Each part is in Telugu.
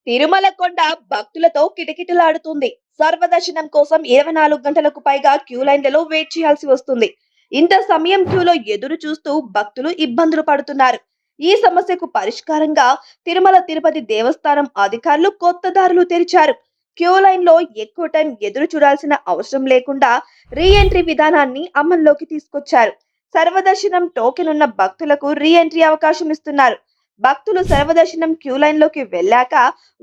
తిరుమల కొండ భక్తులతో కిటకిటలాడుతుంది. సర్వదర్శనం కోసం 24 గంటలకు పైగా క్యూ లైన్లలో వెయిట్ చేయాల్సి వస్తుంది. ఇంత సమయం క్యూలో ఎదురు చూస్తూ భక్తులు ఇబ్బందులు పడుతున్నారు. ఈ సమస్యకు పరిష్కారంగా తిరుమల తిరుపతి దేవస్థానం అధికారులు కొత్త దారులు తెరిచారు. క్యూ లైన్ లో ఎక్కువ టైం ఎదురు చూడాల్సిన అవసరం లేకుండా రీ ఎంట్రీ విధానాన్ని అమల్లోకి తీసుకొచ్చారు. సర్వదర్శనం టోకెన్ ఉన్న భక్తులకు రీ ఎంట్రీ అవకాశం ఇస్తున్నారు. భక్తులు సర్వదర్శనం క్యూ లైన్ లోకి వెళ్ళాక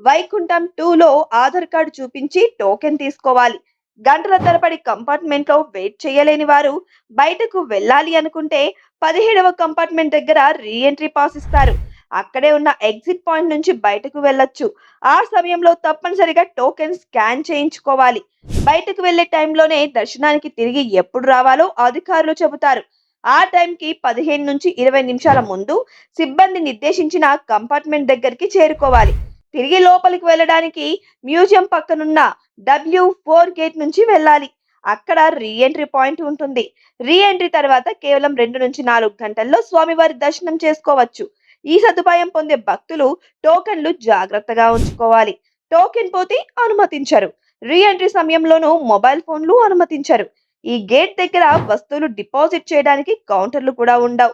వైకుంఠం 2లో ఆధార్ కార్డు చూపించి టోకెన్ తీసుకోవాలి. గంటల తరబడి కంపార్ట్మెంట్ లో వెయిట్ చేయలేని వారు బయటకు వెళ్ళాలి అనుకుంటే 17వ కంపార్ట్మెంట్ దగ్గర రీ ఎంట్రీ పాస్ ఇస్తారు. అక్కడే ఉన్న ఎగ్జిట్ పాయింట్ నుంచి బయటకు వెళ్ళొచ్చు. ఆ సమయంలో తప్పనిసరిగా టోకెన్ స్కాన్ చేయించుకోవాలి. బయటకు వెళ్లే టైంలోనే దర్శనానికి తిరిగి ఎప్పుడు రావాలో అధికారులు చెబుతారు. ఆ టైంకి 15 నుంచి 20 నిమిషాల ముందు సిబ్బంది నిర్దేశించిన కంపార్ట్మెంట్ దగ్గరికి చేరుకోవాలి. తిరిగి లోపలికి వెళ్ళడానికి మ్యూజియం పక్కనున్న W4 గేట్ నుంచి వెళ్ళాలి. అక్కడ రీ ఎంట్రీ పాయింట్ ఉంటుంది. రీ ఎంట్రీ తర్వాత కేవలం 2 నుంచి 4 గంటల్లో స్వామివారి దర్శనం చేసుకోవచ్చు. ఈ సదుపాయం పొందే భక్తులు టోకెన్లు జాగ్రత్తగా ఉంచుకోవాలి. టోకెన్ పోతే అనుమతించరు. రీ ఎంట్రీ సమయంలోనూ మొబైల్ ఫోన్లు అనుమతించరు. ఈ గేట్ దగ్గర వస్తువులు డిపాజిట్ చేయడానికి కౌంటర్లు కూడా ఉండవు.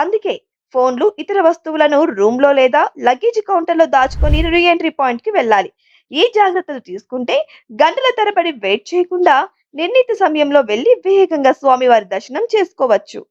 అందుకే ఫోన్లు, ఇతర వస్తువులను రూమ్ లో లేదా లగేజ్ కౌంటర్ లో దాచుకొని రీ ఎంట్రీ పాయింట్ కి వెళ్ళాలి. ఈ జాగ్రత్తలు తీసుకుంటే గంటల తరబడి వెయిట్ చేయకుండా నిర్ణీత సమయంలో వెళ్లి వేగంగా స్వామివారి దర్శనం చేసుకోవచ్చు.